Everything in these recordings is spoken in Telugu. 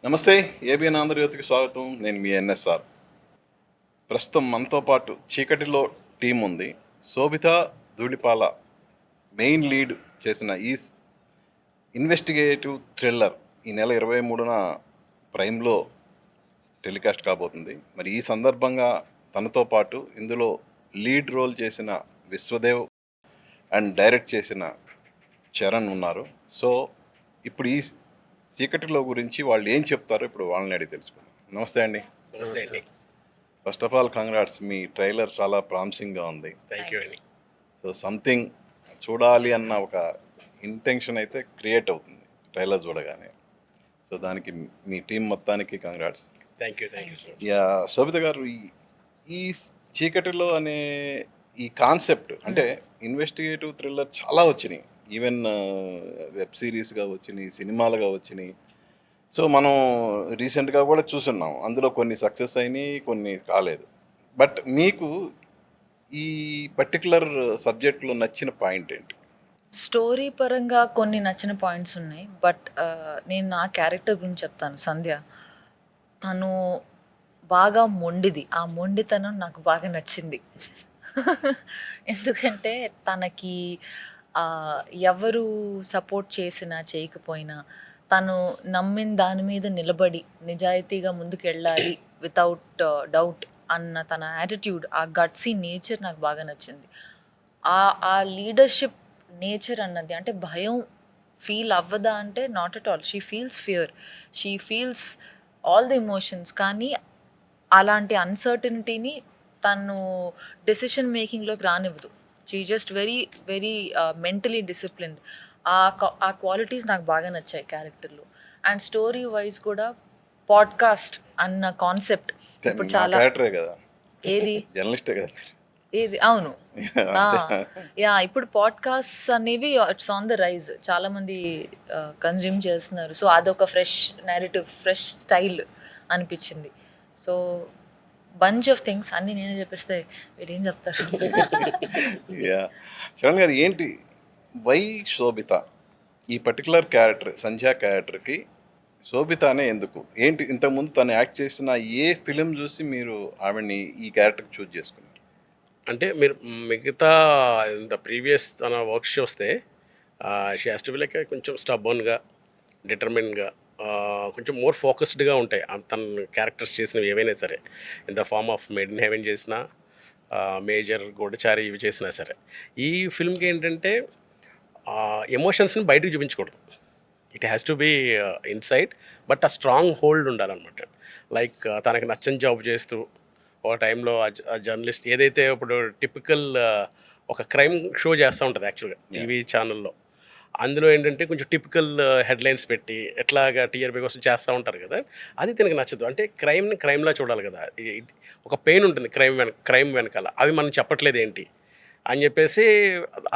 నమస్తే. ఏబిఎన్ ఆంధ్రజ్యోతికి స్వాగతం. నేను మీ ఎన్ఎస్ఆర్. ప్రస్తుతం మనతో పాటు చీకటిలో టీం ఉంది. శోభిత ధూళిపాల మెయిన్ లీడ్ చేసిన ఈ ఇన్వెస్టిగేటివ్ థ్రిల్లర్ ఈ నెల 23న ప్రైమ్లో టెలికాస్ట్ కాబోతుంది. మరి ఈ సందర్భంగా తనతో పాటు ఇందులో లీడ్ రోల్ చేసిన విశ్వదేవ్ అండ్ డైరెక్ట్ చేసిన చరణ్ ఉన్నారు. సో ఇప్పుడు ఈ చీకటిలో గురించి వాళ్ళు ఏం చెప్తారో ఇప్పుడు వాళ్ళని అడిగి తెలుసుకుందాం. నమస్తే అండి. First of all congrats, me trailer చాలా ప్రామిసింగ్గా ఉంది. థ్యాంక్ యూ అండి. సో సంథింగ్ చూడాలి అన్న ఒక ఇంటెన్షన్ అయితే క్రియేట్ అవుతుంది ట్రైలర్ చూడగానే. సో దానికి మీ టీం మొత్తానికి congrats. Thank you sir. Yeah, Sobhita garu, ఈ చీకటిలో అనే ఈ కాన్సెప్ట్ అంటే ఇన్వెస్టిగేటివ్ థ్రిల్లర్ చాలా వచ్చినాయి. ఈవెన్ వెబ్ సిరీస్గా వచ్చినాయి, సినిమాలుగా వచ్చినాయి. సో మనం రీసెంట్గా కూడా చూస్తున్నాం. అందులో కొన్ని సక్సెస్ అయినాయి, కొన్ని కాలేదు. బట్ మీకు ఈ పర్టికులర్ సబ్జెక్ట్లో నచ్చిన పాయింట్ ఏంటి? స్టోరీ పరంగా కొన్ని నచ్చిన పాయింట్స్ ఉన్నాయి. బట్ నేను నా క్యారెక్టర్ గురించి చెప్తాను. సంధ్య తను బాగా మొండిది. ఆ మొండితనం నాకు బాగా నచ్చింది. ఎందుకంటే తనకి ఎవరు సపోర్ట్ చేసినా చేయకపోయినా తను నమ్మిన దాని మీద నిలబడి నిజాయితీగా ముందుకు వెళ్ళాలి వితౌట్ డౌట్ అన్న తన యాటిట్యూడ్, ఆ గట్సీ నేచర్ నాకు బాగా నచ్చింది. ఆ లీడర్షిప్ నేచర్ అన్నది, అంటే భయం ఫీల్ అవ్వదా అంటే not at all. She feels fear, she feels all the emotions. కానీ అలాంటి అన్సర్టనిటీని తను డెసిషన్ మేకింగ్లోకి రానివ్వదు. She just very very mentally disciplined. ఆ క్వాలిటీస్ నాకు బాగా నచ్చాయి క్యారెక్టర్లో. అండ్ స్టోరీ వైజ్ కూడా పాడ్కాస్ట్ అన్న కాన్సెప్ట్ ఇప్పుడు చాలా కదా, ఏది జర్నలిస్టే కదా, ఏది అవును యా, ఇప్పుడు పాడ్కాస్ట్ అనేవి ఇట్స్ ఆన్ ద రైజ్. చాలా మంది కన్జ్యూమ్ చేస్తున్నారు. సో అదొక ఫ్రెష్ నేరేటివ్, ఫ్రెష్ స్టైల్ అనిపించింది. సో బంచ్ ఆఫ్ థింగ్స్ అన్నీ నేనే చెప్పేస్తే వీళ్ళు ఏం చెప్తారు. యా, చరణ్ గారు, ఏంటి వై శోభిత? ఈ పర్టికులర్ క్యారెక్టర్, సంధ్యా క్యారెక్టర్కి శోభిత అనే ఎందుకు? ఏంటి ఇంతకుముందు తను యాక్ట్ చేసిన ఏ ఫిలిం చూసి మీరు ఆవిడని ఈ క్యారెక్టర్కి చూజ్ చేసుకున్నారు? అంటే మీరు మిగతా ఇంత ప్రీవియస్ తన వర్క్స్ చూస్తే she has to be like కొంచెం స్టబ్బర్న్గా, డిటర్మిన్గా, కొంచెం మోర్ ఫోకస్డ్గా ఉంటాయి తన క్యారెక్టర్స్ చేసినవి ఏవైనా సరే. In the form of Made in Heaven చేసిన, మేజర్, గూఢచారి ఇవి చేసినా సరే. ఈ ఫిల్మ్కి ఏంటంటే ఎమోషన్స్ని బయటకు చూపించకూడదు. It has to be inside, but ఆ స్ట్రాంగ్ హోల్డ్ ఉండాలన్నమాట. లైక్ తనకి నచ్చని జాబ్ చేస్తూ ఒక టైంలో ఆ జర్నలిస్ట్ ఏదైతే ఇప్పుడు టిపికల్ ఒక క్రైమ్ షో చేస్తూ ఉంటుంది యాక్చువల్గా టీవీ ఛానల్లో. అందులో ఏంటంటే కొంచెం టిపికల్ హెడ్లైన్స్ పెట్టి ఎట్లాగా టీఆర్పీ కోసం చేస్తూ ఉంటారు కదా, అది తనకి నచ్చదు. అంటే క్రైమ్ని క్రైమ్లా చూడాలి కదా. ఒక పెయిన్ ఉంటుంది క్రైమ్ వెనకాల, అవి మనం చెప్పట్లేదు ఏంటి అని చెప్పేసి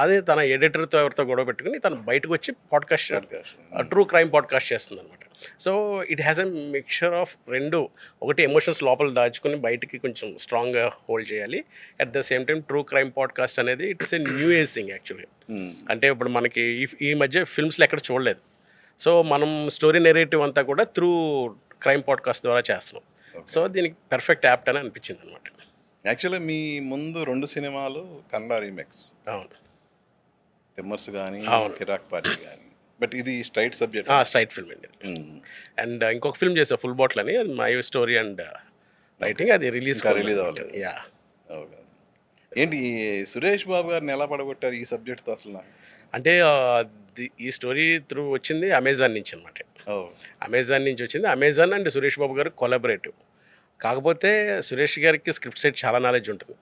అదే తన ఎడిటర్తో ఎవరితో గొడవ పెట్టుకుని తను బయటకు వచ్చి పాడ్కాస్ట్, ట్రూ క్రైమ్ పాడ్కాస్ట్ చేస్తుంది అనమాట. So it has a mixture of రెండు. ఒకటి ఎమోషన్స్ లోపల దాచుకుని బయటికి కొంచెం స్ట్రాంగ్గా హోల్డ్ చేయాలి. At the same time true crime podcast అనేది it's a new age thing యాక్చువల్గా. అంటే ఇప్పుడు మనకి ఈ మధ్య ఫిల్మ్స్లో ఎక్కడ చూడలేదు. సో మనం స్టోరీ నెరేటివ్ అంతా కూడా త్రూ క్రైమ్ పాడ్కాస్ట్ ద్వారా చేస్తున్నాం. సో దీనికి పర్ఫెక్ట్ యాప్ట్ అని అనిపించింది అనమాట. యాక్చువల్గా మీ ముందు 2 సినిమాలు కన్నడ రీమేక్స్, అవును, తిమ్మర్స్ కానీ అవును, కిరాక్ పార్టీ కానీ. బట్ ఇది స్ట్రైట్ సబ్జెక్ట్, స్ట్రైట్ ఫిల్మ్ అండి. అండ్ ఇంకొక ఫిల్మ్ చేసా, ఫుల్ బాటిల్ అని, అది మై స్టోరీ అండ్ రైటింగ్. అది రిలీజ్ అవ్వలేదు. యా. ఏంటి సురేష్ బాబు గారిని ఎలా పడగొట్టారు ఈ సబ్జెక్ట్తో అసలు? అంటే ఈ స్టోరీ త్రూ వచ్చింది అమెజాన్ నుంచి అనమాట. అమెజాన్ నుంచి వచ్చింది. అమెజాన్ అండ్ సురేష్ బాబు గారు కొలాబరేటివ్. కాకపోతే సురేష్ గారికి స్క్రిప్ట్ సెట్ చాలా నాలెడ్జ్ ఉంటుంది.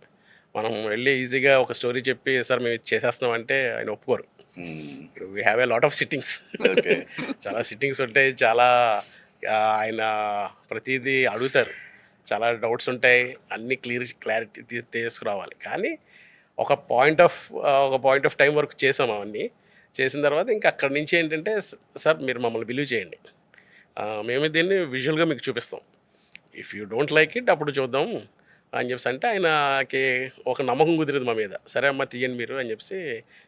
మనం వెళ్ళి ఈజీగా ఒక స్టోరీ చెప్పి సార్ మేము ఇది చేసేస్తున్నాం అంటే ఆయన ఒప్పుకోరు. We have a lot of sittings. చాలా సిట్టింగ్స్ ఉంటాయి. చాలా ఆయన ప్రతిదీ అడుగుతారు. చాలా డౌట్స్ ఉంటాయి. అన్నీ క్లారిటీ తీసుకురావాలి. కానీ ఒక పాయింట్ ఆఫ్ టైం వరకు చేసాం. అవన్నీ చేసిన తర్వాత ఇంకా అక్కడి నుంచి ఏంటంటే, సార్ మీరు మమ్మల్ని బిలీవ్ చేయండి, మేము దీన్ని విజువల్గా మీకు చూపిస్తాం, if you don't like it అప్పుడు చూద్దాం అని చెప్పేసి అంటే ఆయనకి ఒక నమ్మకం కుదిరింది మా మీద. సరే అమ్మ తీయండి మీరు అని చెప్పి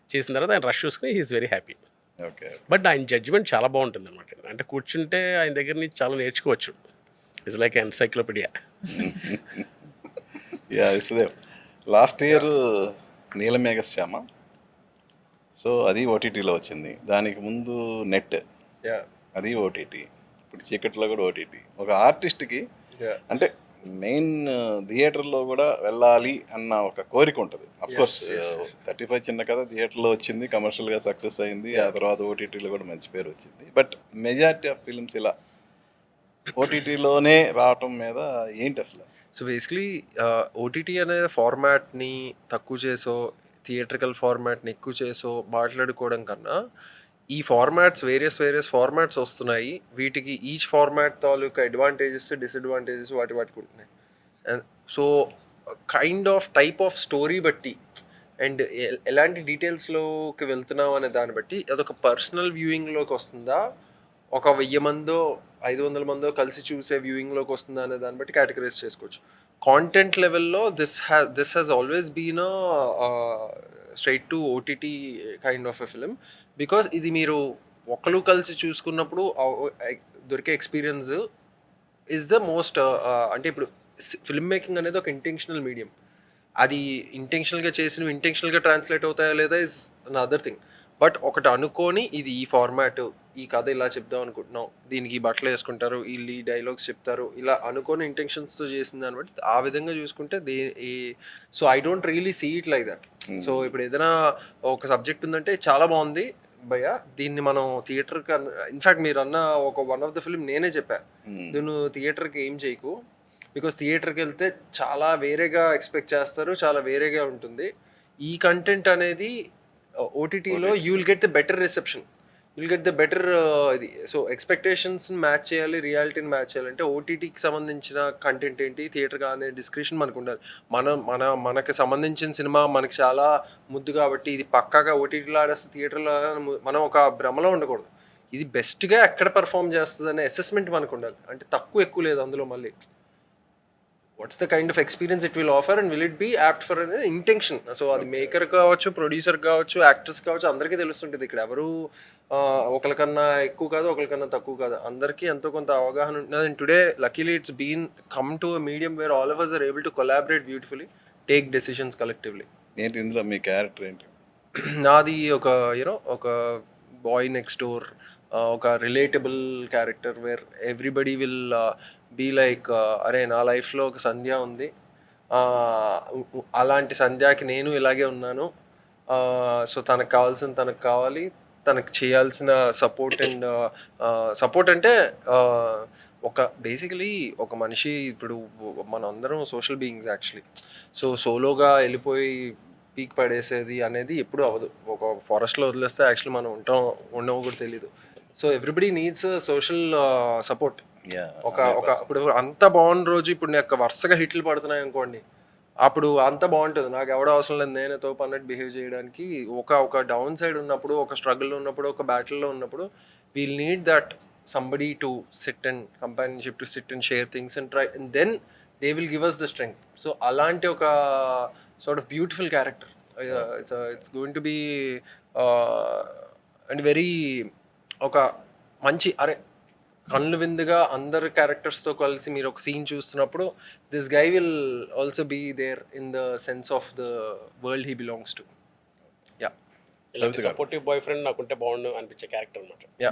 చేసిన తర్వాత ఆయన రష్ చూసుకుని he's very happy. Okay. But ఆయన జడ్జ్మెంట్ చాలా బాగుంటుంది అనమాట. అంటే కూర్చుంటే ఆయన దగ్గర నుంచి చాలా నేర్చుకోవచ్చు. It's like encyclopaedia. యా ఇసుదేవ్ లాస్ట్ ఇయర్ నీలమేఘశ్యామ, సో అది ఓటీటీలో వచ్చింది. దానికి ముందు నెట్, అది ఓటీటీ. ఇప్పుడు చీకట్లో కూడా ఓటీటీ. ఒక ఆర్టిస్ట్కి అంటే మెయిన్ థియేటర్లో కూడా వెళ్ళాలి అన్న ఒక కోరిక ఉంటుంది. అఫ్కోర్స్ 35 చిన్న కథ థియేటర్లో వచ్చింది, కమర్షియల్గా సక్సెస్ అయింది. ఆ తర్వాత ఓటీటీలో కూడా మంచి పేరు వచ్చింది. బట్ మెజారిటీ ఆఫ్ ఫిల్మ్స్ ఇలా ఓటీటీలోనే రావటం మీద ఏంటి అసలు? సో బేసిక్లీ ఓటీటీ అనే ఫార్మాట్ని తక్కువ చేసో థియేట్రికల్ ఫార్మాట్ని ఎక్కువ చేసో మాట్లాడుకోవడం కన్నా, ఈ ఫార్మాట్స్ వేరియస్ ఫార్మాట్స్ వస్తున్నాయి, వీటికి ఈచ్ ఫార్మాట్ తాలూకా అడ్వాంటేజెస్ డిసడ్వాంటేజెస్ వాటికి ఉంటున్నాయి. So kind of type of story బట్టి అండ్ ఎలాంటి డీటెయిల్స్లోకి వెళ్తున్నాం అనే దాన్ని బట్టి అదొక పర్సనల్ వ్యూయింగ్లోకి వస్తుందా, ఒక 1000 మందో 500 మందో కలిసి చూసే వ్యూయింగ్లోకి వస్తుందా అనే దాన్ని బట్టి కేటగరైజ్ చేసుకోవచ్చు. కాంటెంట్ లెవెల్లో this has always been straight to OTT kind of a film. Because ఇది మీరు ఒకరు కలిసి చూసుకున్నప్పుడు దొరికే ఎక్స్పీరియన్స్ ఈజ్ ద మోస్ట్ అంటే ఇప్పుడు ఫిల్మ్ మేకింగ్ అనేది ఒక ఇంటెన్షనల్ మీడియం. అది ఇంటెన్షనల్గా చేసినవి ఇంటెన్షనల్గా ట్రాన్స్లేట్ అవుతాయా లేదా is an other thing. But ఒకటి అనుకొని ఇది ఈ ఫార్మాట్, ఈ కథ ఇలా చెప్దాం అనుకుంటున్నాం, దీనికి ఈ బట్టలు వేసుకుంటారు, వీళ్ళు ఈ డైలాగ్స్ చెప్తారు, ఇలా అనుకోని ఇంటెన్షన్స్తో చేసిన దాన్ని బట్టి ఆ విధంగా చూసుకుంటే so I don't really see it like that. So ఇప్పుడు ఏదైనా ఒక సబ్జెక్ట్ ఉందంటే చాలా బాగుంది భయ్య, దీన్ని మనం థియేటర్కి ఇన్ఫ్యాక్ట్ మీరు అన్న ఒక వన్ ఆఫ్ ద ఫిల్మ్ నేనే చెప్పా, నువ్వు థియేటర్కి ఏం చేయకు, బికాస్ థియేటర్కి వెళ్తే చాలా వేరేగా ఎక్స్పెక్ట్ చేస్తారు, చాలా వేరేగా ఉంటుంది. ఈ కంటెంట్ అనేది ఓటీటీలో you will get the better reception, you will get the better ఇది. సో ఎక్స్పెక్టేషన్స్ని మ్యాచ్ చేయాలి, రియాలిటీని మ్యాచ్ చేయాలంటే ఓటీటీకి సంబంధించిన కంటెంట్ ఏంటి, థియేటర్ అనే డిస్క్రిప్షన్ మనకు ఉండాలి. మనకి సంబంధించిన సినిమా మనకి చాలా ముద్దు కాబట్టి ఇది పక్కాగా ఓటీటీలో ఆడేస్తే థియేటర్లో మనం ఒక భ్రమలో ఉండకూడదు. ఇది బెస్ట్గా ఎక్కడ పర్ఫామ్ చేస్తుంది అనే అసెస్మెంట్ మనకు ఉండాలి. అంటే తక్కువ ఎక్కువ లేదు అందులో. మళ్ళీ what's the kind of experience it will offer and will it be apt for అనేది ఇంటెన్షన్. సో అది మేకర్ కావచ్చు, ప్రొడ్యూసర్ కావచ్చు, యాక్టర్స్ కావచ్చు, అందరికీ తెలుస్తుంటుంది. ఇక్కడ ఎవరు ఒకరికన్నా ఎక్కువ కాదు, ఒకరికన్నా తక్కువ కాదు, అందరికీ ఎంతో కొంత అవగాహన ఉంటుంది. And today luckily it's been come to a medium where all of us are able to collaborate beautifully, take decisions collectively. ఏంటి ఇందులో మీ క్యారెక్టర్ ఏంటి? నాది ఒక ఒక బాయ్ నెక్స్ట్ డోర్, ఒక relatable character where everybody will be like, అరే నా లైఫ్లో ఒక సంధ్య ఉంది, అలాంటి సంధ్యాకి నేను ఇలాగే ఉన్నాను, సో తనకు కావాల్సిన తనకు కావాలి, తనకు చేయాల్సిన సపోర్ట్ అండ్ సపోర్ట్ అంటే ఒక బేసికలీ ఒక మనిషి, ఇప్పుడు మనం అందరం సోషల్ బీయింగ్స్ యాక్చువల్లీ. సో సోలోగా వెళ్ళిపోయి పీక్ పడేసేది అనేది ఎప్పుడు అవ్వదు. ఒక ఫారెస్ట్లో వదిలేస్తే యాక్చువల్లీ మనం ఉండవు కూడా తెలీదు. So everybody needs social support. ఒక ఇప్పుడు అంత బాగున్న రోజు, ఇప్పుడు నాకు వరుసగా హిట్లు పడుతున్నాయి అనుకోండి, అప్పుడు అంత బాగుంటుంది, నాకు ఎవడో అవసరం లేదు, నేనే తోపు అన్నట్టు బిహేవ్ చేయడానికి. ఒక డౌన్ సైడ్ ఉన్నప్పుడు, ఒక స్ట్రగుల్లో ఉన్నప్పుడు, ఒక బ్యాటిల్లో ఉన్నప్పుడు, we'll need that somebody to sit and companionship, to sit and share things and try, and then they will give us the strength. So అలాంటి ఒక sort of beautiful character. It's going to be and very ఒక మంచి, అరే కళ్ళు విందుగా అందరు క్యారెక్టర్స్తో కలిసి మీరు ఒక సీన్ చూస్తున్నప్పుడు this guy will also be there in the sense of the world he belongs to. Yeah, ఇలాంటి సపోర్టివ్ బాయ్ ఫ్రెండ్ నాకుంటే బాగుండు అనిపించే క్యారెక్టర్ అనమాట. యా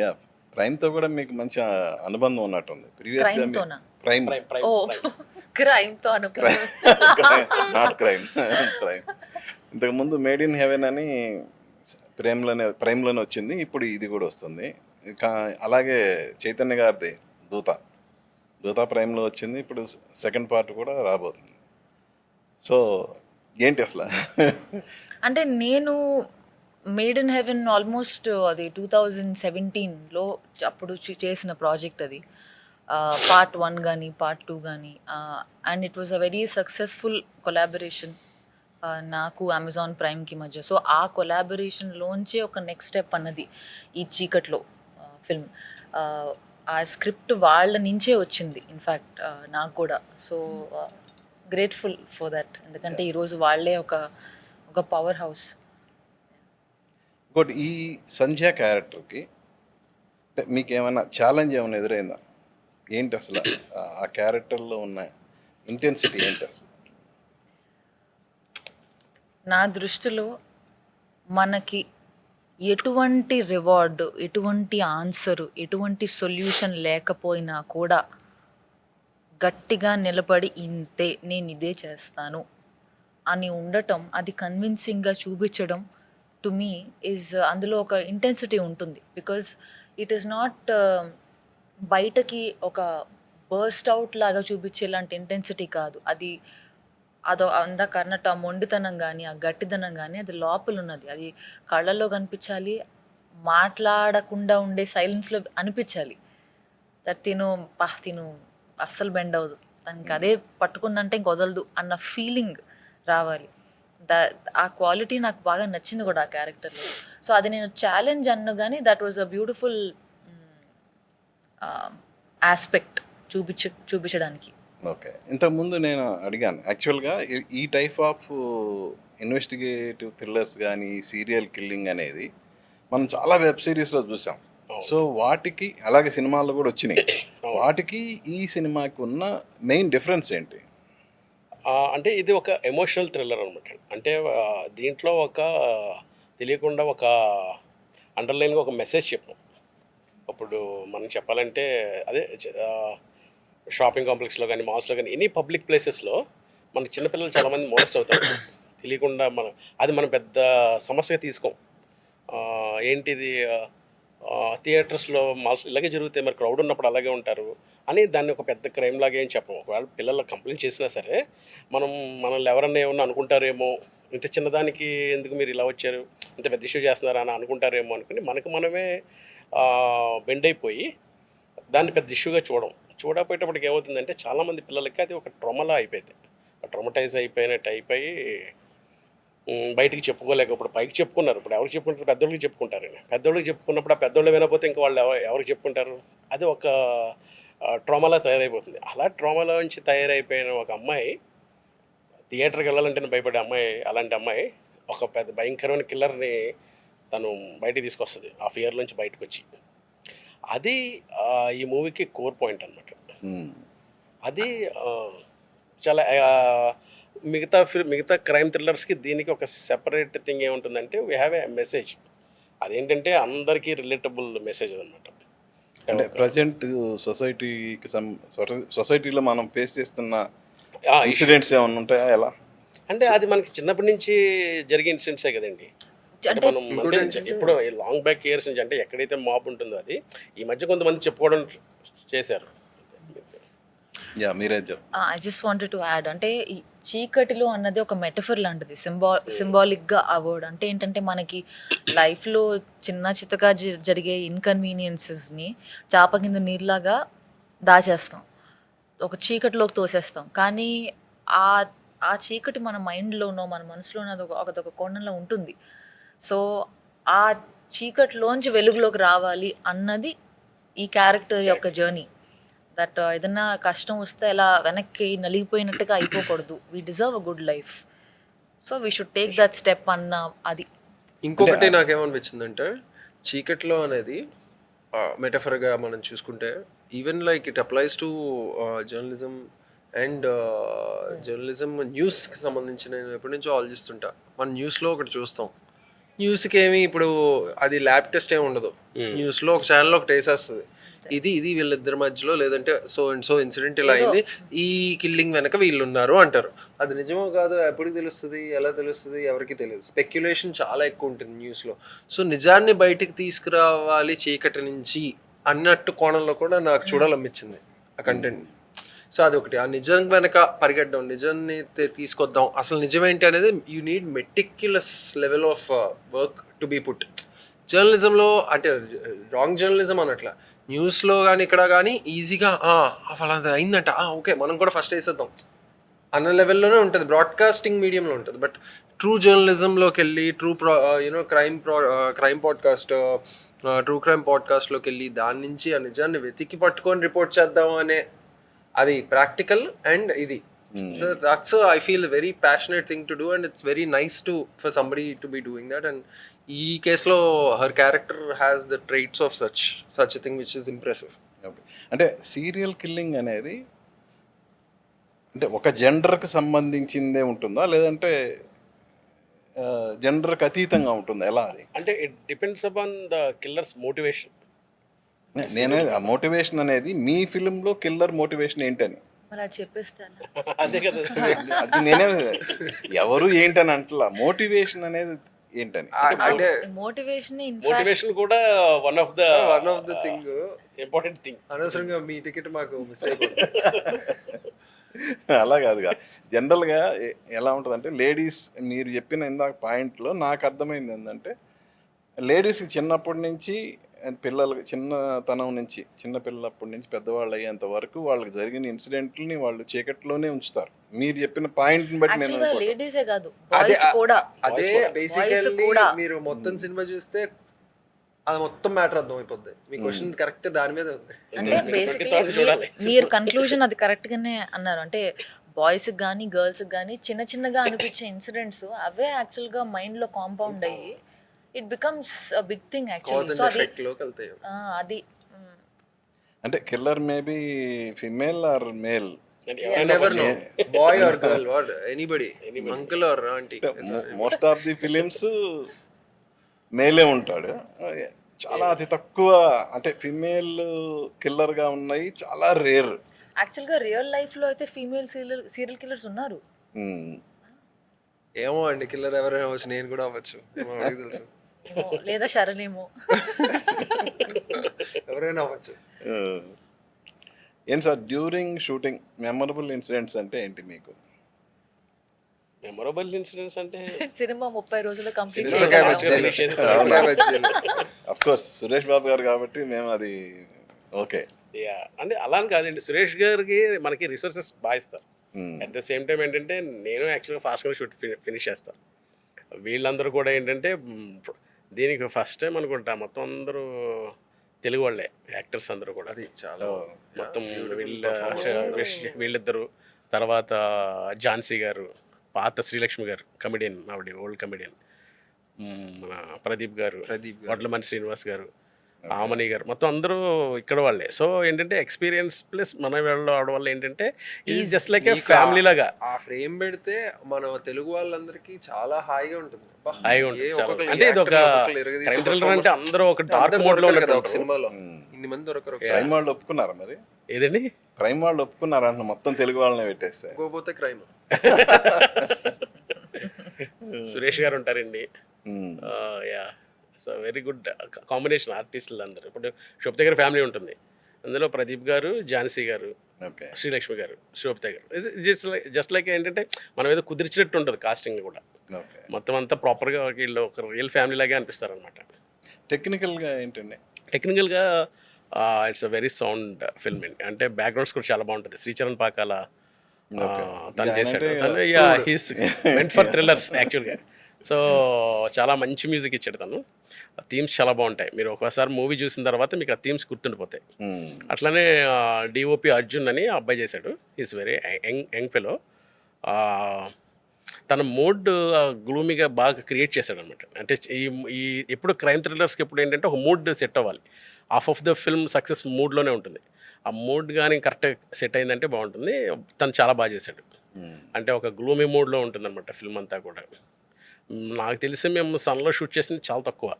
యా ప్రైమ్తో కూడా మీకు మంచి అనుబంధం ఉన్నట్టుంది. ప్రీవియస్గా ప్రైమ్ క్రైమ్తో నాట్ క్రైమ్ ప్రైమ్. ఇంతకుముందు మేడ్ ఇన్ హెవెన్ అని ప్రైమ్లోనే వచ్చింది, ఇప్పుడు ఇది కూడా వస్తుంది. అలాగే చైతన్య గారిది దూత ప్రైమ్లో వచ్చింది, ఇప్పుడు సెకండ్ పార్ట్ కూడా రాబోతుంది. సో ఏంటి అసలు? అంటే నేను మేడ్ ఇన్ హెవెన్ ఆల్మోస్ట్ అది 2017లో అప్పుడు చేసిన ప్రాజెక్ట్ అది. పార్ట్ 1 కానీ పార్ట్ 2 కానీ, and it was a very successful collaboration నాకు అమెజాన్ ప్రైమ్కి మధ్య. సో ఆ కొలాబరేషన్లోంచే ఒక నెక్స్ట్ స్టెప్ అన్నది ఈ చీకట్లో ఫిల్మ్. ఆ స్క్రిప్ట్ వాళ్ళ నుంచే వచ్చింది ఇన్ఫ్యాక్ట్ నాకు కూడా. సో గ్రేట్ఫుల్ ఫర్ దట్, ఎందుకంటే ఈరోజు వాళ్ళే ఒక పవర్ హౌస్. ఇంకోటి ఈ సంధ్య క్యారెక్టర్కి అంటే మీకు ఏమైనా ఛాలెంజ్ ఏమైనా ఎదురైందా? ఏంటి అసలు ఆ క్యారెక్టర్లో ఉన్న ఇంటెన్సిటీ ఏంటి అసలు? నా దృష్టిలో మనకి ఎటువంటి రివార్డు, ఎటువంటి ఆన్సరు, ఎటువంటి సొల్యూషన్ లేకపోయినా కూడా గట్టిగా నిలబడి ఇంతే నేను ఇదే చేస్తాను అని ఉండటం, అది కన్విన్సింగ్గా చూపించడం టు మీ ఈజ్ అందులో ఒక ఇంటెన్సిటీ ఉంటుంది. బికాజ్ ఇట్ ఈస్ నాట్ బయటకి ఒక బర్స్ట్ అవుట్ లాగా చూపించేలాంటి ఇంటెన్సిటీ కాదు అది. అందాక అన్నట్టు ఆ మొండితనం కానీ, ఆ గట్టిదనం కానీ అది లోపల ఉన్నది. అది కళ్ళల్లో కనిపించాలి, మాట్లాడకుండా ఉండే సైలెన్స్లో అనిపించాలి. తిను తిను అస్సలు బెండ్ అవ్వదు, తనకి అదే పట్టుకుందంటే ఇంక వదలదు అన్న ఫీలింగ్ రావాలి. ఆ క్వాలిటీ నాకు బాగా నచ్చింది కూడా ఆ క్యారెక్టర్లో. సో అది నేను ఛాలెంజ్ అన్ను కానీ that was a beautiful aspect చూపించడానికి. ఓకే. ఇంతకుముందు నేను అడిగాను యాక్చువల్గా ఈ టైప్ ఆఫ్ ఇన్వెస్టిగేటివ్ థ్రిల్లర్స్ కానీ సీరియల్ కిల్లింగ్ అనేది మనం చాలా వెబ్ సిరీస్లో చూసాం. సో వాటికి అలాగే సినిమాల్లో కూడా వచ్చినాయి. వాటికి ఈ సినిమాకి ఉన్న మెయిన్ డిఫరెన్స్ ఏంటి? అంటే ఇది ఒక ఎమోషనల్ థ్రిల్లర్ అనమాట. అంటే దీంట్లో ఒక తెలియకుండా ఒక అండర్లైన్గా ఒక మెసేజ్ చెప్పాం. ఇప్పుడు మనం చెప్పాలంటే అదే షాపింగ్ కాంప్లెక్స్లో కానీ, మాల్స్లో కానీ, ఎనీ పబ్లిక్ ప్లేసెస్లో మన చిన్నపిల్లలు చాలామంది మోస్ట్ అవుతారు తెలియకుండా. అది మనం పెద్ద సమస్యగా తీసుకోం. ఏంటిది థియేటర్స్లో, మాల్స్ ఇలాగే జరుగుతాయి, మరి క్రౌడ్ ఉన్నప్పుడు అలాగే ఉంటారు అని దాన్ని ఒక పెద్ద క్రైమ్ లాగా ఏం చెప్పము. ఒకవేళ పిల్లలు కంప్లైంట్ చేసినా సరే మనల్ని ఎవరన్నా ఏమన్నా అనుకుంటారేమో, ఇంత చిన్నదానికి ఎందుకు మీరు ఇలా వచ్చారు, ఇంత పెద్ద ఇష్యూ చేస్తున్నారా అని అనుకుంటారేమో అనుకుని మనమే బెండ్ అయిపోయి దాన్ని పెద్ద ఇష్యూగా చూడకపోయేటప్పటికి ఏమవుతుందంటే చాలామంది పిల్లలకి అది ఒక ట్రామాలా అయిపోయింది. ట్రామటైజ్ అయిపోయినట్టు అయిపోయి బయటికి చెప్పుకోలేక, ఇప్పుడు పైకి చెప్పుకున్నారు, ఇప్పుడు ఎవరికి చెప్పుకుంటారు? పెద్దోళ్ళకి చెప్పుకుంటారండి. పెద్దోళ్ళకి చెప్పుకున్నప్పుడు ఆ పెద్దోళ్ళు వినకపోతే ఇంకా వాళ్ళు ఎవరికి చెప్పుకుంటారు? అది ఒక ట్రామాలా తయారైపోతుంది. అలా ట్రామాలో నుంచి తయారైపోయిన ఒక అమ్మాయి, థియేటర్కి వెళ్ళాలంటే భయపడే అమ్మాయి, అలాంటి అమ్మాయి ఒక పెద్ద భయంకరమైన కిల్లర్ని తను బయటికి తీసుకొస్తుంది ఆ ఫియర్ నుంచి బయటకు వచ్చి. అది ఈ మూవీకి కోర్ పాయింట్ అనమాట. అది చాలా మిగతా క్రైమ్ థ్రిల్లర్స్కి దీనికి ఒక సెపరేట్ థింగ్ ఏముంటుందంటే వీ హ్యావ్ ఏ మెసేజ్. అదేంటంటే అందరికీ రిలేటబుల్ మెసేజ్ అనమాట. అంటే ప్రజెంట్ సొసైటీలో మనం ఫేస్ చేస్తున్న ఇన్సిడెంట్స్ ఏమైనా ఉంటాయా? ఎలా అంటే అది మనకి చిన్నప్పటి నుంచి జరిగే ఇన్సిడెంట్సే కదండి. అంటే మనం అంటే ఇప్పుడు లాంగ్ బ్యాక్ ఇయర్స్ నుంచి, అంటే ఎక్కడైతే మాప్ ఉంటుందో అది ఈ మధ్య కొంతమంది చెప్పుకోవడం చేశారు. I just wanted to add, అంటే ఈ చీకటిలో అన్నది ఒక మెటఫర్ లాంటిది, సింబాలిక్గా ఆ వర్డ్. అంటే ఏంటంటే మనకి లైఫ్లో చిన్న చితగా జరిగే ఇన్కన్వీనియన్సెస్ని చాప కింద నీరులాగా దాచేస్తాం, ఒక చీకటిలోకి తోసేస్తాం. కానీ ఆ చీకటి మన మైండ్లోనో మన మనసులోనో అదొక కోణంలో ఉంటుంది. సో ఆ చీకటిలోంచి వెలుగులోకి రావాలి అన్నది ఈ క్యారెక్టర్ యొక్క జర్నీ. దట్ ఏదన్నా కష్టం వస్తే అలా వెనక్కి నలిగిపోయినట్టుగా అయిపోకూడదు. We deserve a good life, so we should take that step అన్న అది. ఇంకొకటి నాకేమనిపించిందంటే చీకట్లో అనేది మెటఫర్గా మనం చూసుకుంటే even like it applies to journalism and journalism న్యూస్కి సంబంధించి నేను ఎప్పటి నుంచో ఆలోచిస్తుంటా. మనం న్యూస్లో ఒకటి చూస్తాం, న్యూస్కి ఏమి ఇప్పుడు అది ల్యాబ్ టెస్ట్ ఏమి ఉండదు. న్యూస్లో ఒక ఛానల్లో ఒకటి వేసేస్తుంది, ఇది వీళ్ళిద్దరి మధ్యలో లేదంటే సో అండ్ సో ఇన్సిడెంట్ ఇలా అయింది, ఈ కిల్లింగ్ వెనక వీళ్ళు ఉన్నారు అంటారు. అది నిజమో కాదు ఎప్పటికి తెలుస్తుంది, ఎలా తెలుస్తుంది, ఎవరికి తెలియదు. స్పెక్యులేషన్ చాలా ఎక్కువ ఉంటుంది న్యూస్లో. సో నిజాన్ని బయటికి తీసుకురావాలి చీకటి నుంచి అన్నట్టు కోణంలో కూడా నాకు చూడాలనిపించింది ఆ కంటెంట్ని. సో అదొకటి, ఆ నిజం వెనక పరిగెట్టడం, నిజాన్ని తీసుకొద్దాం, అసలు నిజమేంటి అనేది you need meticulous level of work to be put. జర్నలిజంలో అంటే రాంగ్ జర్నలిజం అనట్లా, న్యూస్లో కానీ ఇక్కడ కానీ ఈజీగా ఫలానా అయిందంట ఓకే మనం కూడా ఫస్ట్ వేసేద్దాం అన్న లెవెల్లోనే ఉంటుంది, బ్రాడ్కాస్టింగ్ మీడియంలో ఉంటుంది. బట్ ట్రూ జర్నలిజంలోకి వెళ్ళి క్రైమ్ పాడ్కాస్ట్లోకి వెళ్ళి దాని నుంచి ఆ నిజాన్ని వెతికి పట్టుకొని రిపోర్ట్ చేద్దాం అనే అది ప్రాక్టికల్ అండ్ ఇది So that's I feel a very passionate thing to do, and it's very nice to for somebody to be doing that. And ఈ కేసులో her character has the traits of such a thing, which is impressive. Okay. అంటే సీరియల్ కిల్లింగ్ అనేది అంటే ఒక జెండర్కి సంబంధించిందే ఉంటుందా లేదంటే జెండర్కి అతీతంగా ఉంటుందా, ఎలా అది? అంటే it depends upon the killers motivation. నేనే ఆ మోటివేషన్ అనేది మీ ఫిలింలో కిల్లర్ మోటివేషన్ ఏంటని మరి అది చెప్పేస్తాను. అదే కదా. అది నేనే ఎవరు ఏంటని అంటలా, మోటివేషన్ అనేది ఏంటని. అంటే మోటివేషన్ మోటివేషన్ కూడా one of the thing important thing. అనవసరంగా మీ టికెట్ మాకు మిస్ అయిపోతుంది. అలా కాదుగా, జనరల్గా ఎలా ఉంటుందంటే లేడీస్, మీరు చెప్పిన ఇందాక పాయింట్లో నాకు అర్థమైంది ఏంటంటే లేడీస్కి చిన్నప్పటి నుంచి పిల్లలకి చిన్నతనం నుంచి చిన్న పిల్లలప్పటి నుంచి పెద్దవాళ్ళు అయ్యేంత వరకు వాళ్ళకి జరిగిన ఇన్సిడెంట్ని వాళ్ళు చీకట్లోనే ఉంచుతారు. మీరు చెప్పిన పాయింట్ని బట్టి నేను యాక్చువల్గా లేడీసే కాదు, అదే బాయ్స్ కూడా. అదే బేసికల్లీ మీరు మొత్తం సినిమా చూస్తే అది మొత్తం మ్యాటర్ అర్థం అయిపోద్ది. మీ క్వశ్చన్ కరెక్ట్ దాని మీద ఉంది. అంటే బేసిక్లీ మీరు కన్క్లూజన్ అది కరెక్ట్ గానే అన్నారు. అంటే బాయ్స్ కానీ గర్ల్స్ కానీ చిన్న చిన్నగా అనిపించే ఇన్సిడెంట్స్ అవే యాక్చువల్ గా మైండ్ లో కాంపౌండ్ అయ్యి it becomes a big thing cause actually. And so అది ఎఫెక్ట్ లోకి వెళ్తాయి. అది అంటే killer maybe female or male. Never know, boy or girl or anybody, uncle or aunty. Most of the films మేలే ఉంటాడు. చాలా అతి తక్కువ అంటే ఫిమేల్ కిల్లర్గా ఉన్నాయి, చాలా రేర్. యాక్చువల్ గా రియల్ లైఫ్ లో అయితే ఫీమేల్ సీరియల్ కిల్లర్స్ ఉన్నారు. ఏమో అండి, కిల్లర్ ఎవరైనా అవ్వచ్చు, నేను కూడా అవ్వచ్చు, ఏమో అడిగి తెలుసు. ఏమో, లేదా శరణేమో. ఎవరైనా అవ్వచ్చు. ఏంటి sir during shooting memorable incidents అంటే ఏంటి మీకు? మెమొరబుల్ ఇన్సిడెంట్స్ అంటే సినిమా 30 రోజుల్లో కంప్లీట్ నిమ్మకాయ చేయాలి. అఫ్ కోర్స్ సురేష్ బాబు గారు కాబట్టి మేము అది ఓకే. యా అంటే అలా అని కాదండి, సురేష్ గారికి మనకి రిసోర్సెస్ బాగా ఇస్తారు. అట్ ద సేమ్ టైం ఏంటంటే నేను యాక్చువల్గా ఫాస్ట్గా షూట్ ఫినిష్ చేస్తాను. వీళ్ళందరూ కూడా ఏంటంటే దీనికి ఫస్ట్ టైం అనుకుంటా మొత్తం అందరూ తెలుగు వాళ్ళే యాక్టర్స్ అందరూ కూడా. అది చాలా మొత్తం వీళ్ళిద్దరు, తర్వాత ఝాన్సీ గారు, పాత శ్రీలక్ష్మి గారు కమెడియన్, ఆవిడ ఓల్డ్ కమెడియన్, మన ప్రదీప్ గారు, వడ్లమని శ్రీనివాస్ గారు, ఆమని గారు, మొత్తం అందరూ ఇక్కడ వాళ్ళే. సో ఏంటంటే ఎక్స్పీరియన్స్ ప్లస్ మన వీళ్ళలో ఆడడం వల్ల ఏంటంటే ఈ జస్ట్ లైక్ ఫ్యామిలీ లాగా ఆ ఫ్రేమ్ పెడితే మన తెలుగు వాళ్ళందరికీ చాలా హాయిగా ఉంటుంది. హాయిగా ఉంటుంది చాలా. అంటే ఇది ఒక క్రైమ్ థ్రిల్లర్ అంటే అందరూ ఒక డార్క్ మోడ్ లో కదా ఒక సినిమాలో ఇన్ని మంది దొరకరు. క్రైమ్ వాళ్ళు ఒప్పుకున్నారా మరి? ఏదండి క్రైమ్ వాళ్ళు ఒప్పుకున్నారా అన్న మొత్తం తెలుగు వాళ్ళనే పెట్టేస్తే? పోతే క్రైమ్. సురేష్ గారు ఉంటారండి. Yeah so very good combination ఆర్టిస్టులు అందరూ. ఇప్పుడు శోభిత గారి ఫ్యామిలీ ఉంటుంది, అందులో ప్రదీప్ గారు, ఝాన్సీ గారు, శ్రీలక్ష్మి గారు, శోభిత గారు. జస్ట్ లైక్ ఏంటంటే మనం ఏదో కుదిర్చినట్టు ఉంటుంది కాస్టింగ్ కూడా. మొత్తం అంతా ప్రాపర్గా వీళ్ళు ఒక రియల్ ఫ్యామిలీ లాగే అనిపిస్తారు అనమాట. టెక్నికల్గా ఏంటండి? టెక్నికల్గా it's a very sound film అండి. అంటే బ్యాక్గ్రౌండ్స్ కూడా చాలా బాగుంటుంది. శ్రీచరణ్ పాకాల తను చేశాడు. హీస్ మెంట్ ఫర్ థ్రిల్లర్స్ యాక్చువల్గా. సో చాలా మంచి మ్యూజిక్ ఇచ్చాడు తను. థీమ్స్ చాలా బాగుంటాయి. మీరు ఒకసారి మూవీ చూసిన తర్వాత మీకు ఆ థీమ్స్ గుర్తుండిపోతాయి. అట్లానే డిఓపి అర్జున్ అని అబ్బాయి చేశాడు. Is very young fellow. తన మూడ్ గ్లూమీగా బాగా క్రియేట్ చేశాడు అనమాట. అంటే ఈ ఎప్పుడు క్రైమ్ థ్రిల్లర్స్కి ఎప్పుడు ఏంటంటే ఒక మూడ్ సెట్ అవ్వాలి. Half of the film success మూడ్లోనే ఉంటుంది. ఆ మూడ్ కానీ కరెక్ట్గా సెట్ అయిందంటే బాగుంటుంది. తను చాలా బాగా చేశాడు. అంటే ఒక గ్లూమీ మూడ్లో ఉంటుంది అనమాట ఫిల్మ్ అంతా కూడా. నాకు తెలిసి మేము సన్లో షూట్ చేసింది చాలా తక్కువ.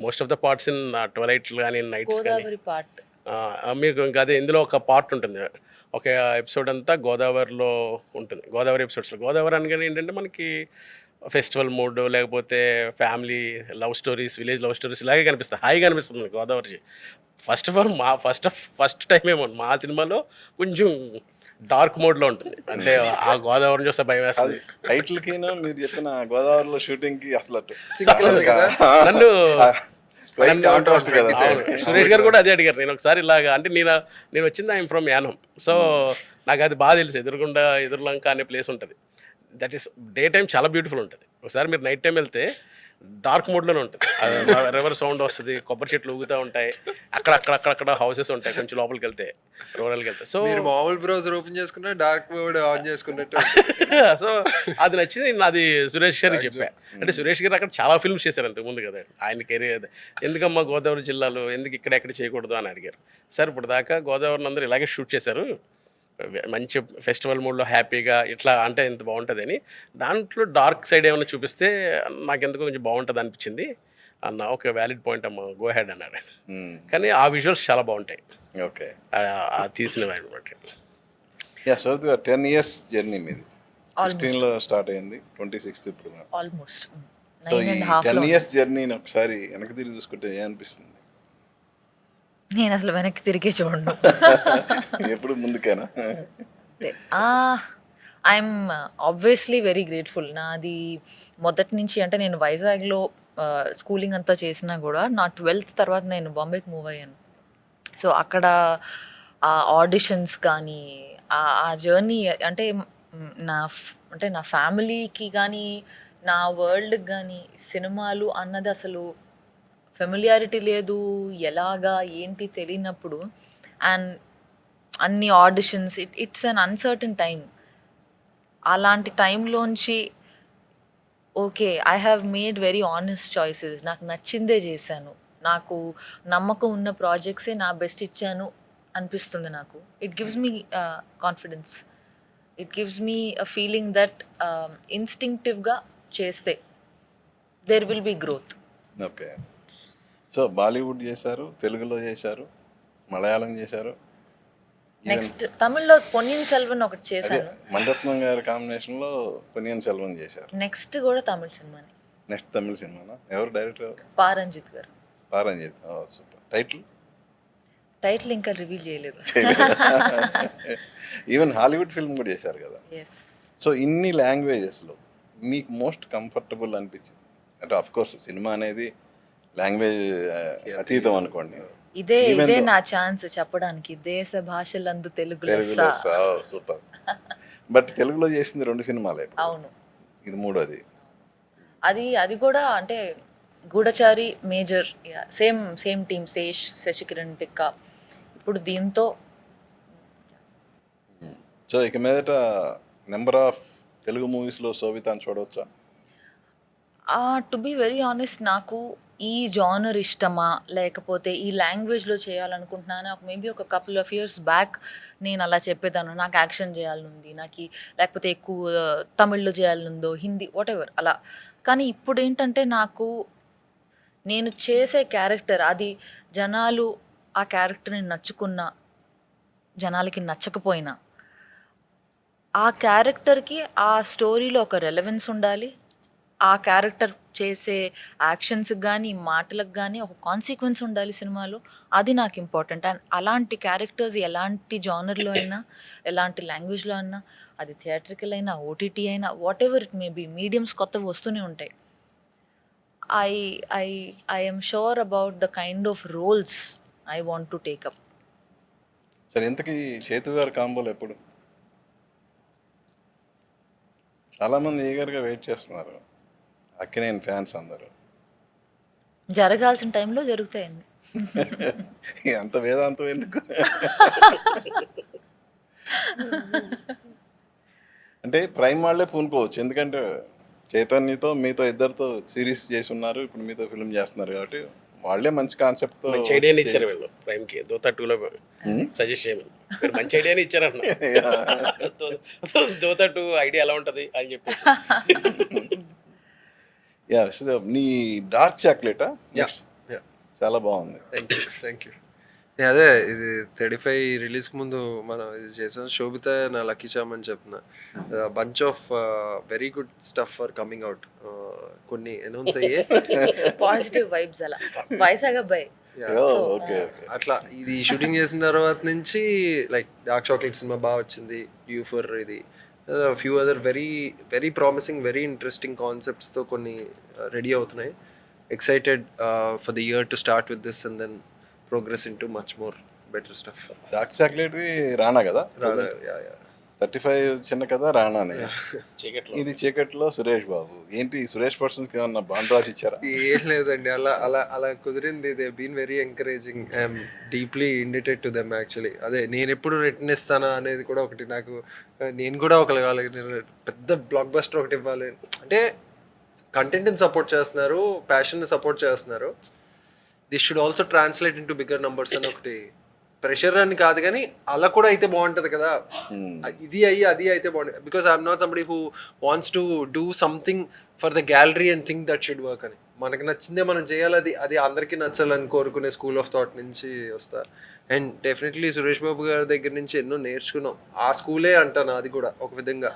Most of the parts in twilight కానీ నైట్స్ కానీ. మీకు ఇంకా అదే ఇందులో ఒక పార్ట్ ఉంటుంది, ఒక ఎపిసోడ్ అంతా గోదావరిలో ఉంటుంది. గోదావరి ఎపిసోడ్స్లో గోదావరి అనగానే ఏంటంటే మనకి ఫెస్టివల్ మూడ్ లేకపోతే family love stories, village love stories ఇలాగే కనిపిస్తాయి. హాయిగా అనిపిస్తుంది Godavari. First of all first time ఏమో మా సినిమాలో కొంచెం డార్క్ మోడ్లో ఉంటుంది. అంటే ఆ గోదావరిని చూస్తే భయం వేస్తుంది. టైటిల్కి మీరు చెప్పిన గోదావరిలో షూటింగ్కి అసలు నన్ను సురేష్ గారు కూడా అదే అడిగారు. నేను ఒకసారి ఇలాగా అంటే నేను వచ్చింది ఐఎమ్ ఫ్రమ్ యానం. సో నాకు అది బాగా తెలుసు. ఎదురులంక అనే ప్లేస్ ఉంటుంది. దట్ ఈస్ డే టైం చాలా బ్యూటిఫుల్ ఉంటుంది. ఒకసారి మీరు నైట్ టైం వెళ్తే డార్క్ మోడ్లోనే ఉంటుంది. రివర్ సౌండ్ వస్తుంది, కొబ్బరి చెట్లు ఊగుతూ ఉంటాయి, అక్కడక్కడ హౌసెస్ ఉంటాయి కొంచెం లోపలికి వెళ్తే, రూరల్కి వెళ్తే. సో మీరు మామూలు బ్రౌజర్ ఓపెన్ చేసుకున్నా డార్క్ మోడ్ ఆన్ చేసుకున్నట్టు. సో అది నచ్చింది. నాది సురేష్ గారికి చెప్పా. అంటే సురేష్ గారు అక్కడ చాలా ఫిల్మ్స్ చేశారు అంతకు ముందు కదా, ఆయన కెరీర్. ఎందుకమ్మా గోదావరి జిల్లాలో ఎందుకు ఇక్కడెక్కడ చేయకూడదు అని అడిగారు. సార్ ఇప్పుడు దాకా గోదావరిని అందరూ ఇలాగే షూట్ చేశారు, మంచి ఫెస్టివల్ మూడ్లో హ్యాపీగా ఇట్లా అంటే ఎంత బాగుంటుందని, దాంట్లో డార్క్ సైడ్ ఏమైనా చూపిస్తే నాకెందుకు కొంచెం బాగుంటుంది అనిపించింది అన్న. ఓకే, వ్యాలిడ్ పాయింట్ అమ్మ, గో హెడ్ అన్నాడు. కానీ ఆ విజువల్స్ చాలా బాగుంటాయి. ఓకే, తీసినవి అనమాట. యా శోభిత గారు 10 years జర్నీ మీది. 16లో స్టార్ట్ అయింది, 26 ఇప్పుడు. ఆల్మోస్ట్ సో ఈ 10 years జర్నీని ఒకసారి వెనక్కి తిరిగి చూసుకుంటే ఏమనిపిస్తుంది? నేను అసలు వెనక్కి తిరిగే చూడను. ఎప్పుడు ముందుకేనా? I'm obviously very grateful. నాది మొదటి నుంచి, అంటే నేను వైజాగ్లో స్కూలింగ్ అంతా చేసినా కూడా నా 12th తర్వాత నేను బాంబేకి మూవ్ అయ్యాను. సో అక్కడ ఆ ఆడిషన్స్ కానీ ఆ జర్నీ అంటే నా ఫ్యామిలీకి కానీ నా వరల్డ్కి కానీ సినిమాలు అన్నది అసలు ఫెమిలియారిటీ లేదు, ఎలాగా ఏంటి తెలియనప్పుడు, అండ్ అన్ని auditions, it's an uncertain time. అలాంటి టైంలోంచి okay, I have made very honest choices, నాకు నచ్చిందే చేశాను, నాకు నమ్మకం ఉన్న ప్రాజెక్ట్సే నా బెస్ట్ ఇచ్చాను అనిపిస్తుంది నాకు. It gives me confidence, it gives me a feeling that ఇన్స్టింక్టివ్గా చేస్తే there will be growth. Okay, so Bollywood చేశారు, తెలుగులో చేశారు, మలయాళం చేశారు, నెక్స్ట్ తమిళ్లో పొన్నియిన్ సెల్వన్ ఒకటి చేశాను. మణిరత్నం గారి కాంబినేషన్లో పొన్నియిన్ సెల్వన్ చేశారు. నెక్స్ట్ కూడా తమిళ సినిమాని. నెక్స్ట్ తమిళ సినిమానా? ఎవరు డైరెక్టర్? పారంజిత్ గారు. పారంజిత్, సూపర్. టైటిల్ ఇంకా రివీల్ చేయలేదు. ఈవెన్ హాలీవుడ్ ఫిల్మ్ కూడా చేశారు కదా. ఎస్. సో ఇన్ని లాంగ్వేజెస్లో మీకు మోస్ట్ కంఫర్టబుల్ అనిపించింది అంటే? ఆఫ్ కోర్స్ సినిమా అనేది లాంగ్వేజ్ అతీతం అనుకోండి. ఇదే నా ఛాన్స్ చెప్పడానికి, దేశ భాషలందు తెలుగు లెస్స. సూపర్. బట్ తెలుగులో చేసింది 2 సినిమాలే. అవును, ఇది మూడోది. అది కూడా అంటే Goodachari Major, same team, Sashikiran Tikka. ఇప్పుడు దీంతో సో ఇక మీదట నెంబర్ ఆఫ్ తెలుగు మూవీస్లో శోభితాన్ని చూడవచ్చా? టు బీ వెరీ ఆనెస్ట్, నాకు ఈ జానర్ ఇష్టమా లేకపోతే ఈ లాంగ్వేజ్లో చేయాలనుకుంటున్నాను. మేబీ ఒక కపుల్ ఆఫ్ ఇయర్స్ బ్యాక్ నేను అలా చెప్పేదాను, నాకు యాక్షన్ చేయాలనుంది, నాకు లేకపోతే ఎక్కువ తమిళ్లో చేయాలనుందో, హిందీ, వాట్ ఎవర్ అలా. కానీ ఇప్పుడు ఏంటంటే నాకు నేను చేసే క్యారెక్టర్ అది జనాలు ఆ క్యారెక్టర్ని నచ్చుకున్నా జనాలకి నచ్చకపోయినా ఆ క్యారెక్టర్కి ఆ స్టోరీలో ఒక రెలవెన్స్ ఉండాలి, ఆ క్యారెక్టర్ చేసే యాక్షన్స్కి కానీ మాటలకు కానీ ఒక కాన్సిక్వెన్స్ ఉండాలి సినిమాలో. అది నాకు ఇంపార్టెంట్. అండ్ అలాంటి క్యారెక్టర్స్ ఎలాంటి జానర్లో అయినా ఎలాంటి లాంగ్వేజ్లో అయినా, అది థియేట్రికల్ అయినా ఓటీటీ అయినా whatever it may be, mediums కొత్తవి వస్తూనే ఉంటాయి. I am sure about the kind of roles I want to take up. సరే, ఇంతకీ చేతు గారి కాంబోలు ఎప్పుడు? చాలామంది ఈగర్గా వెయిట్ చేస్తున్నారు, అక్కినేని ఫ్యాన్స్ అందరూ. జరగాల్సిన టైంలో జరుగుతాయండి. అంత వేదాంతం ఎందుకు? అంటే ప్రైమ్ వాళ్ళే పూనుకోవచ్చు, ఎందుకంటే చైతన్యతో మీతో ఇద్దరితో సిరీస్ చేసి ఉన్నారు, ఇప్పుడు మీతో ఫిల్మ్ చేస్తున్నారు కాబట్టి వాళ్ళే మంచి కాన్సెప్ట్తో మంచి ఐడియాని ఇచ్చారు వీళ్ళు. ప్రైమ్కి దోతా 2లో సజెస్ట్ చేయమని మీరు మంచి ఐడియాని ఇచ్చారన్న. దోతా 2 ఐడియా ఎలా ఉంటుంది అని చెప్పేసి. యా, నీ డార్క్ చాక్లెటా? చాలా బాగుంది. Thank you. అదే ఇది 35 రిలీజ్ ముందు మనం ఇది చేసాం. శోభిత నా లక్కీ చామ్ అని చెప్తున్నా. Bunch of very good stuff are coming out. కొన్ని అనౌన్స్ అయ్యే పాజిటివ్ వైబ్స్ అలా వైజాగ్ అబ్బాయి. అట్లా ఇది షూటింగ్ చేసిన తర్వాత నుంచి లైక్ డార్క్ చాక్లెట్ సినిమా బాగా వచ్చింది, డ్యూ4 ఇది, few other very very promising very interesting కాన్సెప్ట్స్తో కొన్ని రెడీ అవుతున్నాయి. Excited for the year to start with this and then progress into much more better stuff. Dark chocolate Rana కదా? రానా, 35 చిన్న కథ రాణానే, చీకట్లో ఇది చీకట్లో సురేష్ బాబు. ఏంటి సురేష్ పర్సన్స్కి ఏమన్నా బాండ్ రాసి ఇచ్చారా? ఏం లేదండి, అలా అలా అలా కుదిరింది. They been very encouraging. I'm deeply indebted to them actually. అదే నేను ఎప్పుడు రిటర్న్ ఇస్తానా అనేది కూడా ఒకటి నాకు. నేను కూడా ఒక పెద్ద బ్లాక్ బస్టర్ ఒకటి ఇవ్వాలి అంటే, కంటెంట్ని సపోర్ట్ చేస్తున్నారు, ప్యాషన్ని సపోర్ట్ చేస్తున్నారు. This should also translate in to bigger numbers అని ఒకటి. ప్రెషర్ అని కాదు కానీ అలా కూడా అయితే బాగుంటుంది కదా, ఇది అయ్యి అది అయితే బాగుంటుంది. Because I'm not somebody who wants to do something for the gallery and think that should work అని. మనకి నచ్చిందే మనం చేయాలి, అది అది అందరికీ నచ్చాలని కోరుకునే స్కూల్ ఆఫ్ థాట్ నుంచి వస్తా. అండ్ డెఫినెట్లీ సురేష్ బాబు గారి దగ్గర నుంచి ఎన్నో నేర్చుకున్నాం. ఆ స్కూలే అంటాను అది కూడా ఒక విధంగా.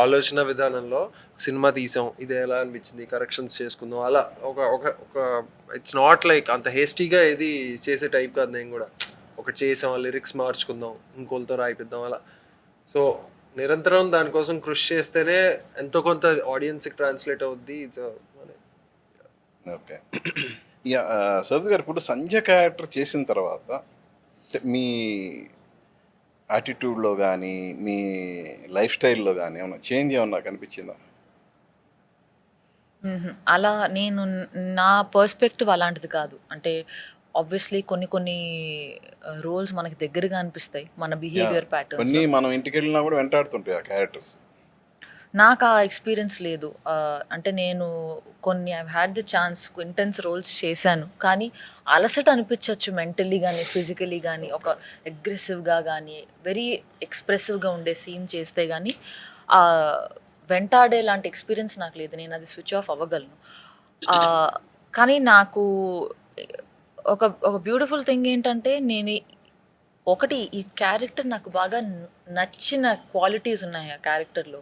ఆలోచన విధానంలో సినిమా తీసాం, ఇది ఎలా అనిపించింది, కరెక్షన్స్ చేసుకుందాం, అలా ఒక ఒక ఒక ఇట్స్ నాట్ లైక్ అంత హేస్టీగా ఏది చేసే టైప్ కాదు. నేను కూడా ఒకటి చేసాం, లిరిక్స్ మార్చుకుందాం, ఇంకోళ్ళతో రాయిపిద్దాం అలా. సో నిరంతరం దానికోసం కృషి చేస్తేనే ఎంతో కొంత ఆడియన్స్కి ట్రాన్స్లేట్ అవుద్ది. ఓకే. యా, సౌద్ గారు, ఇప్పుడు సంజయ్ క్యారెక్టర్ చేసిన తర్వాత మీ యాటిట్యూడ్లో కానీ మీ లైఫ్ స్టైల్లో కానీ ఏమన్నా చేంజ్ ఏమన్నా కనిపించిందా? అలా నేను నా పర్స్పెక్టివ్ అలాంటిది కాదు. అంటే ఆబ్వియస్లీ కొన్ని కొన్ని రోల్స్ మనకి దగ్గరగా అనిపిస్తాయి మన బిహేవియర్ ప్యాటర్న్స్. కొన్ని మనం ఇంటికి వెళ్ళినా కూడా వెంటాడుతుంటాయి ఆ క్యారెక్టర్స్. నాకు ఆ ఎక్స్పీరియన్స్ లేదు. అంటే నేను కొన్ని I had the chance intense roles చేశాను, కానీ అలసట అనిపించవచ్చు మెంటలీ కానీ ఫిజికలీ కానీ. ఒక అగ్రెసివ్గా కానీ వెరీ ఎక్స్ప్రెసివ్గా ఉండే సీన్ చేస్తే కానీ వెంటాడే లాంటి ఎక్స్పీరియన్స్ నాకు లేదు. నేను అది స్విచ్ ఆఫ్ అవ్వగలను. కానీ నాకు ఒక ఒక బ్యూటిఫుల్ థింగ్ ఏంటంటే, నేను ఒకటి ఈ క్యారెక్టర్ నాకు బాగా నచ్చిన క్వాలిటీస్ ఉన్నాయి ఆ క్యారెక్టర్లో.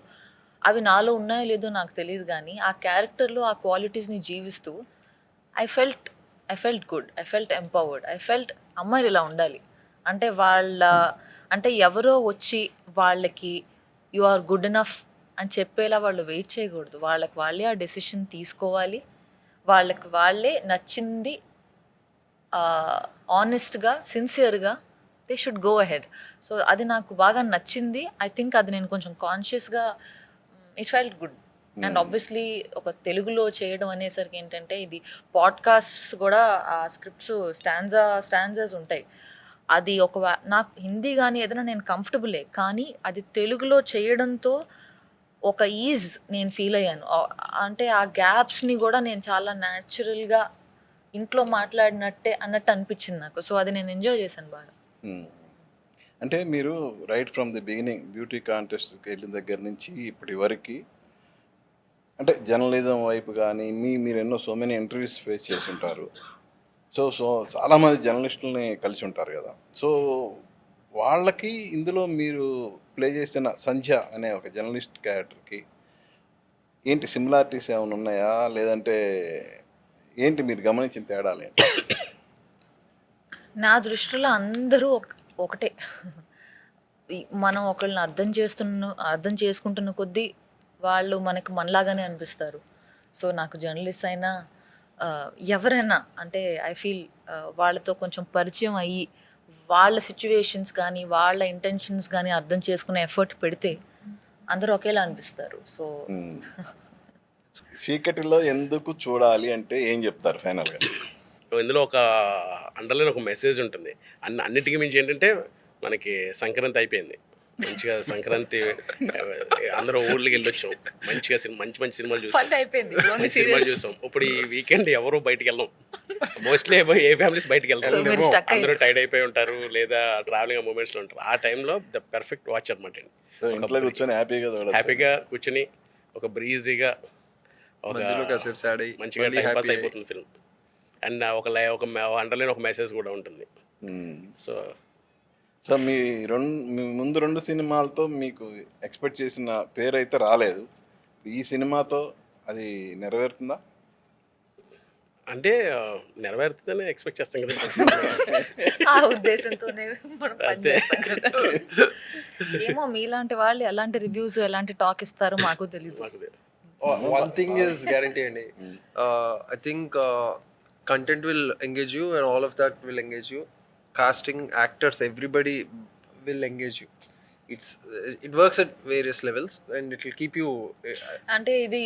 అవి నాలో ఉన్నాయో లేదో నాకు తెలియదు, కానీ ఆ క్యారెక్టర్లో ఆ క్వాలిటీస్ని జీవిస్తూ I felt good, I felt empowered, I felt అమ్మాయిలు ఇలా ఉండాలి. అంటే అంటే ఎవరో వచ్చి వాళ్ళకి యు ఆర్ గుడ్ ఎనఫ్ అని చెప్పేలా వాళ్ళు వెయిట్ చేయకూడదు. వాళ్ళకి వాళ్ళే ఆ డెసిషన్ తీసుకోవాలి. వాళ్ళకి వాళ్ళే నచ్చింది ఆనెస్ట్గా సిన్సియర్గా they should go ahead. So అది నాకు బాగా నచ్చింది. ఐ థింక్ అది నేను కొంచెం కాన్షియస్గా it felt good. And obviously ఒక తెలుగులో చేయడం అనేసరికి ఏంటంటే, ఇది పాడ్కాస్ట్ కూడా ఆ స్క్రిప్ట్స్ స్టాంజర్స్ ఉంటాయి. అది నాకు హిందీ కానీ ఏదైనా నేను కంఫర్టబులే, కానీ అది తెలుగులో చేయడంతో ఒక ఈజ్ నేను ఫీల్ అయ్యాను. అంటే ఆ గ్యాప్స్ని కూడా నేను చాలా న్యాచురల్గా ఇంట్లో మాట్లాడినట్టే అన్నట్టు అనిపించింది నాకు. సో అది నేను ఎంజాయ్ చేశాను బాగా. అంటే మీరు right from the beginning beauty కాంటెస్ట్కి వెళ్ళిన దగ్గర నుంచి ఇప్పటి వరకు, అంటే జర్నలిజం వైపు కానీ మీరు ఎన్నో సో మెనీ ఇంటర్వ్యూస్ ఫేస్ చేసి ఉంటారు. సో చాలామంది జర్నలిస్టులని కలిసి ఉంటారు కదా. సో వాళ్ళకి ఇందులో మీరు ప్లే చేసిన సంధ్య అనే ఒక జర్నలిస్ట్ క్యారెక్టర్కి ఏంటి సిమిలారిటీస్ ఏమైనా ఉన్నాయా, లేదంటే ఏంటి మీరు గమనించిన తేడాలు ఏంటి? నా దృష్టిలో అందరూ ఒకటే. మనం ఒకళ్ళని అర్థం చేసుకుంటున్న కొద్దీ వాళ్ళు మనలాగానే అనిపిస్తారు. సో నాకు జర్నలిస్ట్ అయినా ఎవరైనా, అంటే ఐ ఫీల్ వాళ్ళతో కొంచెం పరిచయం అయ్యి వాళ్ళ సిచ్యువేషన్స్ కానీ వాళ్ళ ఇంటెన్షన్స్ కానీ అర్థం చేసుకునే ఎఫర్ట్ పెడితే అందరూ ఒకేలా అనిపిస్తారు. సో చీకటిలో ఎందుకు చూడాలి అంటే ఏం చెప్తారు ఫైనల్గా? ఇందులో ఒక అండర్లైన్ ఒక మెసేజ్ ఉంటుంది. అన్నిటికీ మించి ఏంటంటే, మనకి సంక్రాంతి అయిపోయింది, మంచిగా సంక్రాంతి అందరూ ఊళ్ళకి వెళ్ళొచ్చాం, మంచిగా మంచి మంచి సినిమాలు చూసాం, మంచి సినిమాలు చూసాం. ఇప్పుడు ఈ వీకెండ్ ఎవరు బయటికి వెళ్ళాం, మోస్ట్లీ ఏ ఫ్యామిలీస్ బయటికి వెళ్తాం, అందరూ టైర్డ్ అయిపోయి ఉంటారు లేదా ట్రావెలింగ్ మూమెంట్స్లో ఉంటారు. ఆ టైంలో ద పర్ఫెక్ట్ వాచ్ అనమాట అండి. ఇంట్లో కూర్చొని హ్యాపీగా కూర్చొని ఒక బ్రీజీగా మంచిగా టైం పాస్ అయిపోతుంది ఫిల్మ్. అండ్ ఒక అండర్లైన్ ఒక మెసేజ్ కూడా ఉంటుంది. సో మీ ముందు 2 సినిమాలతో మీకు ఎక్స్పెక్ట్ చేసిన పేరు అయితే రాలేదు. ఈ సినిమాతో అది నెరవేరుతుందా? అంటే నెరవేరుతుందని ఎక్స్పెక్ట్ చేస్తాం కదా, ఆ ఉద్దేశంతోనే మనం పనిచేస్తాం కదా. ఏమో మీలాంటి వాళ్ళు ఎలాంటి రివ్యూస్ ఎలాంటి టాక్ ఇస్తారో మాకు తెలియదు. One thing is guarantee అండి. I think content will engage you and all of that will engage you. Casting, actors, everybody will engage you. It works at various levels and it will keep you. అంటే ఇది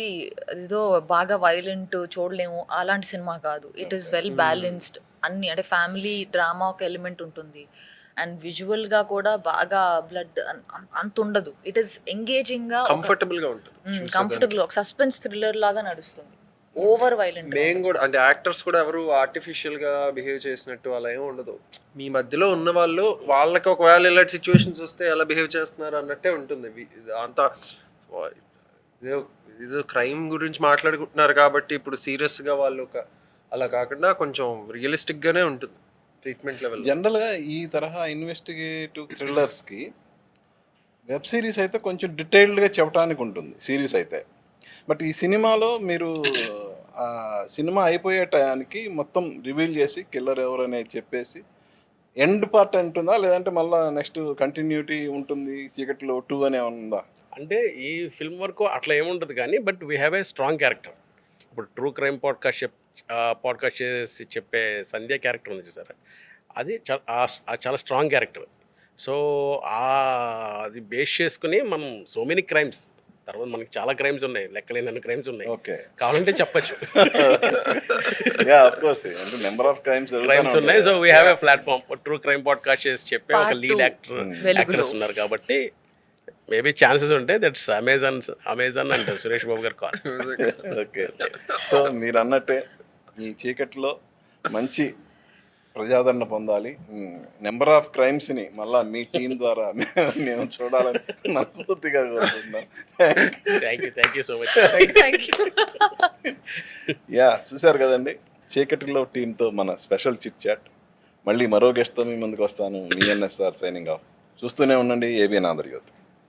ఏదో బాగా వైలెంట్ చూడలేము అలాంటి సినిమా కాదు. It is well balanced. అన్ని అంటే ఫ్యామిలీ డ్రామా ఒక ఎలిమెంట్ ఉంటుంది అండ్ విజువల్గా కూడా బాగా బ్లడ్ అంత ఉండదు. ఇట్ ఈస్ ఎంగేజింగ్గా కంఫర్టబుల్గా ఉంటుంది. కంఫర్టబుల్ ఒక సస్పెన్స్ థ్రిల్లర్ లాగా నడుస్తుంది. ఓవర్ వైలెంట్ మేము కూడా అంటే యాక్టర్స్ కూడా ఎవరు ఆర్టిఫిషియల్గా బిహేవ్ చేసినట్టు అలా ఏమి ఉండదు. మీ మధ్యలో ఉన్న వాళ్ళు వాళ్ళకి ఒకవేళ ఇలాంటి సిచ్యువేషన్స్ వస్తే ఎలా బిహేవ్ చేస్తున్నారు అన్నట్టే ఉంటుంది. అంత ఏదో క్రైమ్ గురించి మాట్లాడుకుంటున్నారు కాబట్టి ఇప్పుడు సీరియస్గా వాళ్ళు అలా కాకుండా కొంచెం రియలిస్టిక్గానే ఉంటుంది ట్రీట్మెంట్ లెవెల్. జనరల్గా ఈ తరహా ఇన్వెస్టిగేటివ్ థ్రిల్లర్స్కి వెబ్ సిరీస్ అయితే కొంచెం డీటెయిల్డ్గా చెప్పడానికి ఉంటుంది సిరీస్ అయితే. బట్ ఈ సినిమాలో మీరు ఆ సినిమా అయిపోయే టయానికి మొత్తం రివీల్ చేసి కిల్లర్ ఎవరనేది చెప్పేసి ఎండ్ పార్ట్ ఉంటుందా, లేదంటే మళ్ళీ నెక్స్ట్ కంటిన్యూటీ ఉంటుంది చీకటిలో 2 అనే ఉందా? అంటే ఈ ఫిల్మ్ వరకు అట్లా ఏముంటుంది కానీ but we have a strong character. ఇప్పుడు ట్రూ క్రైమ్ పాడ్కాస్ట్ చేసి చెప్పే సంధ్య క్యారెక్టర్ ఉంది చూసారా, అది చాలా స్ట్రాంగ్ క్యారెక్టర్. సో అది బేస్ చేసుకుని మనం సో మెనీ క్రైమ్స్, తర్వాత మనకి చాలా క్రైమ్స్ ఉన్నాయి, లెక్కలేనన్ని క్రైమ్స్ ఉన్నాయి. ఓకే, కావాలంటే చెప్పచ్చు. యా ఆఫ్ కోర్స్, అంటే నెంబర్ ఆఫ్ క్రైమ్స్ ఉన్నాయి. So we have a platform true crime podcast చేసి చెప్పే ఒక లీడ్ యాక్టర్స్ ఉన్నారు కాబట్టి మేబీ ఛాన్సెస్ ఉంటాయి. దట్స్ అమెజాన్ అంటే సురేష్ బాబు గారు కాల్. ఓకే, సో మీరు అన్నట్టే ఈ చీకటిలో మంచి ప్రజాదరణ పొందాలి. నెంబర్ ఆఫ్ క్రైమ్స్ని మళ్ళీ మీ టీం ద్వారా మేము చూడాలని మనస్ఫూర్తిగా కోరుకుంటున్నాం. Thank you so much. Yeah, చూశారు కదండి చీకటిలో టీంతో మన స్పెషల్ చిట్ చాట్. మళ్ళీ మరో గెస్ట్తో మీ ముందుకు వస్తాను. మీ ఎన్ఎస్ఆర్ సైనింగ్ ఆఫ్. చూస్తూనే ఉండండి ఏబిఎన్ ఆంధ్రజ్యోతి.